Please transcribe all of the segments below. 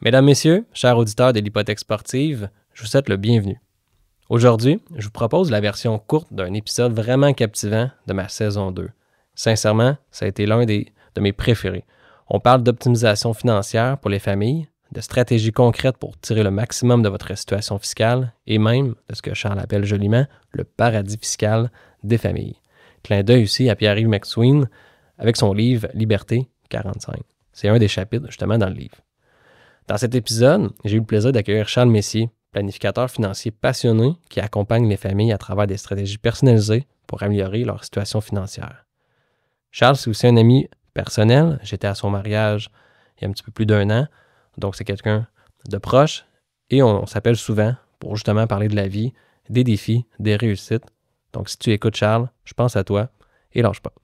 Mesdames, Messieurs, chers auditeurs de l'hypothèque sportive, je vous souhaite le bienvenu. Aujourd'hui, je vous propose la version courte d'un épisode vraiment captivant de ma saison 2. Sincèrement, ça a été l'un de mes préférés. On parle d'optimisation financière pour les familles, de stratégies concrètes pour tirer le maximum de votre situation fiscale et même de ce que Charles appelle joliment le paradis fiscal des familles. Clin d'œil aussi à Pierre-Yves McSween avec son livre Liberté 45. C'est un des chapitres justement dans le livre. Dans cet épisode, j'ai eu le plaisir d'accueillir Charles Messier, planificateur financier passionné qui accompagne les familles à travers des stratégies personnalisées pour améliorer leur situation financière. Charles, c'est aussi un ami personnel. J'étais à son mariage il y a un petit peu plus d'1 an, donc c'est quelqu'un de proche et on s'appelle souvent pour justement parler de la vie, des défis, des réussites. Donc si tu écoutes Charles, je pense à toi et lâche pas.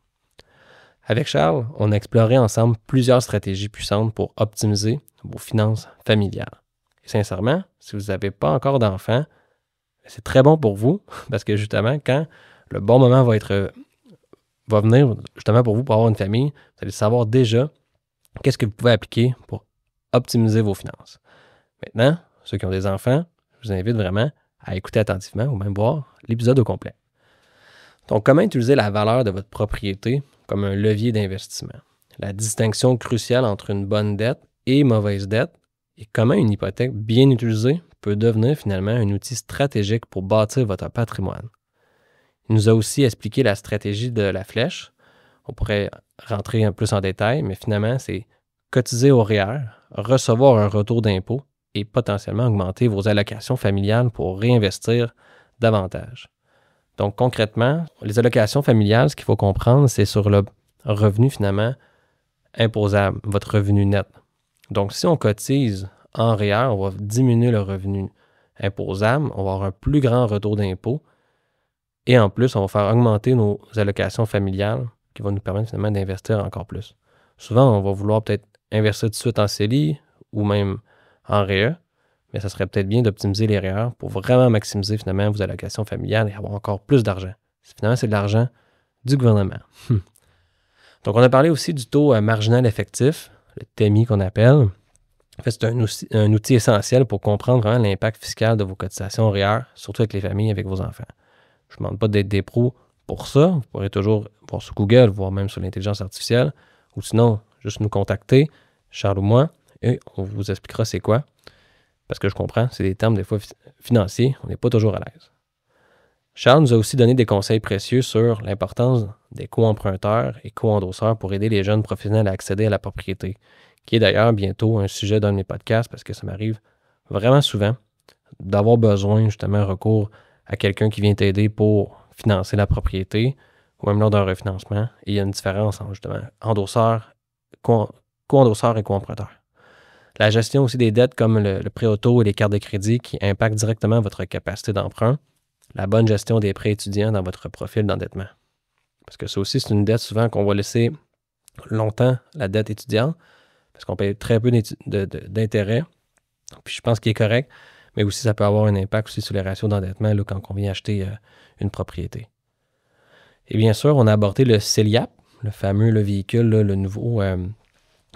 Avec Charles, on a exploré ensemble plusieurs stratégies puissantes pour optimiser vos finances familiales. Et sincèrement, si vous n'avez pas encore d'enfants, c'est très bon pour vous parce que justement, quand le bon moment va venir justement pour vous pour avoir une famille, vous allez savoir déjà qu'est-ce que vous pouvez appliquer pour optimiser vos finances. Maintenant, ceux qui ont des enfants, je vous invite vraiment à écouter attentivement ou même voir l'épisode au complet. Donc, comment utiliser la valeur de votre propriété comme un levier d'investissement? La distinction cruciale entre une bonne dette et mauvaise dette et comment une hypothèque bien utilisée peut devenir finalement un outil stratégique pour bâtir votre patrimoine. Il nous a aussi expliqué la stratégie de la flèche. On pourrait rentrer un peu plus en détail, mais finalement, c'est cotiser au REER, recevoir un retour d'impôt et potentiellement augmenter vos allocations familiales pour réinvestir davantage. Donc, concrètement, les allocations familiales, ce qu'il faut comprendre, c'est sur le revenu finalement imposable, votre revenu net. Donc, si on cotise en REER, on va diminuer le revenu imposable, on va avoir un plus grand retour d'impôt et en plus, on va faire augmenter nos allocations familiales qui vont nous permettre finalement d'investir encore plus. Souvent, on va vouloir peut-être investir tout de suite en CELI ou même en REER, mais ça serait peut-être bien d'optimiser les REER pour vraiment maximiser finalement vos allocations familiales et avoir encore plus d'argent. Finalement, c'est de l'argent du gouvernement. Donc, on a parlé aussi du taux marginal effectif, le TMI qu'on appelle. En fait, c'est un outil essentiel pour comprendre vraiment l'impact fiscal de vos cotisations REER, surtout avec les familles, avec vos enfants. Je ne demande pas d'être des pros pour ça. Vous pourrez toujours voir sur Google, voir même sur l'intelligence artificielle, ou sinon, juste nous contacter, Charles ou moi, et on vous expliquera c'est quoi. Parce que je comprends, c'est des termes des fois financiers, on n'est pas toujours à l'aise. Charles nous a aussi donné des conseils précieux sur l'importance des co-emprunteurs et co-endosseurs pour aider les jeunes professionnels à accéder à la propriété, qui est d'ailleurs bientôt un sujet d'un de mes podcasts parce que ça m'arrive vraiment souvent d'avoir besoin justement un recours à quelqu'un qui vient t'aider pour financer la propriété ou même lors d'un refinancement. Et il y a une différence entre justement endosseur, co-endosseur et co-emprunteur. La gestion aussi des dettes comme le prêt auto et les cartes de crédit qui impactent directement votre capacité d'emprunt. La bonne gestion des prêts étudiants dans votre profil d'endettement. Parce que ça aussi, c'est une dette souvent qu'on va laisser longtemps, la dette étudiante, parce qu'on paye très peu d'intérêt. Puis je pense qu'il est correct, mais aussi ça peut avoir un impact aussi sur les ratios d'endettement là, quand on vient acheter une propriété. Et bien sûr, on a abordé le CELIAP, le fameux véhicule, là, le nouveau,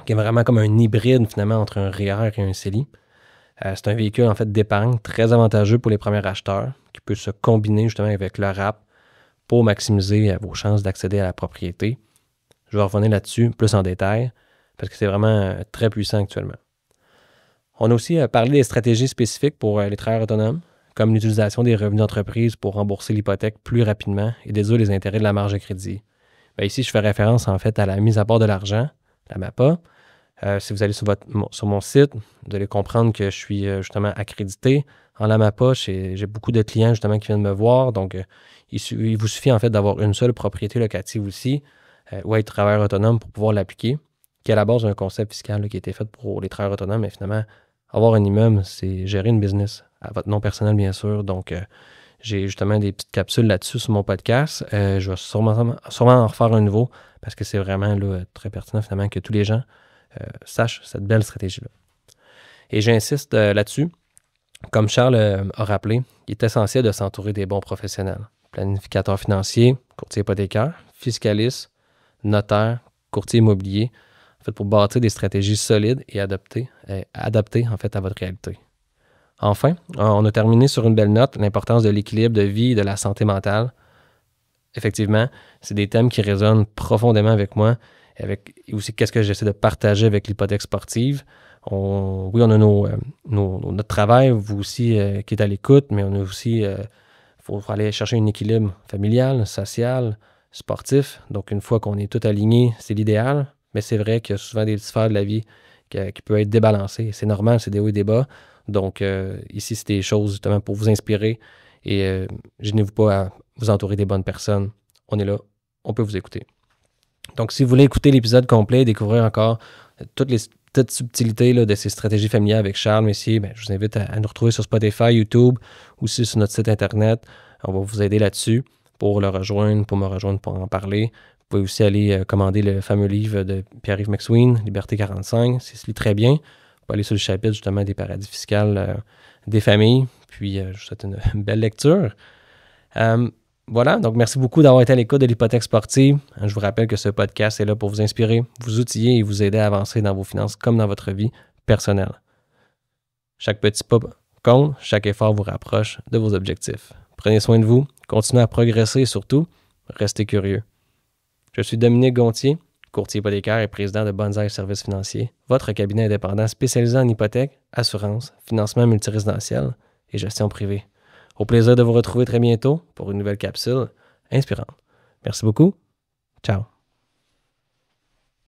qui est vraiment comme un hybride finalement entre un REER et un CELI. C'est un véhicule en fait d'épargne très avantageux pour les premiers acheteurs qui peut se combiner justement avec le RAP pour maximiser vos chances d'accéder à la propriété. Je vais revenir là-dessus plus en détail parce que c'est vraiment très puissant actuellement. On a aussi parlé des stratégies spécifiques pour les travailleurs autonomes, comme l'utilisation des revenus d'entreprise pour rembourser l'hypothèque plus rapidement et déduire les intérêts de la marge de crédit. Bien, ici, je fais référence en fait à la mise à bord de l'argent, la MAPA. Si vous allez sur mon site, vous allez comprendre que je suis justement accrédité en la MAPA. J'ai beaucoup de clients justement qui viennent me voir. Donc, il vous suffit en fait d'avoir une seule propriété locative aussi ou être travailleur autonome pour pouvoir l'appliquer, qui est à la base d'un concept fiscal là, qui a été fait pour les travailleurs autonomes. Mais finalement, avoir un immeuble, c'est gérer une business à votre nom personnel, bien sûr. Donc, j'ai justement des petites capsules là-dessus sur mon podcast. Je vais sûrement en refaire un nouveau parce que c'est vraiment là, très pertinent finalement que tous les gens sache cette belle stratégie-là. Et j'insiste là-dessus, comme Charles a rappelé, il est essentiel de s'entourer des bons professionnels. Planificateur financier, courtier hypothécaire, fiscaliste, notaire, courtier immobilier. En fait, pour bâtir des stratégies solides et adaptées en fait, à votre réalité. Enfin, on a terminé sur une belle note, l'importance de l'équilibre de vie et de la santé mentale. Effectivement, c'est des thèmes qui résonnent profondément avec moi, et aussi qu'est-ce que j'essaie de partager avec l'hypothèque sportive. Oui, on a notre travail, vous aussi, qui est à l'écoute, mais on a aussi, faut aller chercher un équilibre familial, social, sportif. Donc, une fois qu'on est tout aligné, c'est l'idéal, mais c'est vrai qu'il y a souvent des sphères de la vie qui peuvent être débalancées. C'est normal, c'est des hauts et des bas. Donc, ici, c'est des choses justement pour vous inspirer et gênez-vous pas à vous entourer des bonnes personnes. On est là, on peut vous écouter. Donc, si vous voulez écouter l'épisode complet et découvrir encore toutes les petites subtilités là, de ces stratégies familiales avec Charles Messier, je vous invite à nous retrouver sur Spotify, YouTube, ou aussi sur notre site Internet. On va vous aider là-dessus pour le rejoindre, pour me rejoindre pour en parler. Vous pouvez aussi aller commander le fameux livre de Pierre-Yves McSween, Liberté 45. Ça se lit très bien. Vous pouvez aller sur le chapitre justement des paradis fiscaux des familles. Puis, je vous souhaite une belle lecture. Voilà, donc merci beaucoup d'avoir été à l'écoute de l'hypothèque sportive. Je vous rappelle que ce podcast est là pour vous inspirer, vous outiller et vous aider à avancer dans vos finances comme dans votre vie personnelle. Chaque petit pas compte, chaque effort vous rapproche de vos objectifs. Prenez soin de vous, continuez à progresser et surtout, restez curieux. Je suis Dominique Gontier, courtier hypothécaire et président de Bonsaï Services Financiers, votre cabinet indépendant spécialisé en hypothèque, assurance, financement multirésidentiel et gestion privée. Au plaisir de vous retrouver très bientôt pour une nouvelle capsule inspirante. Merci beaucoup. Ciao.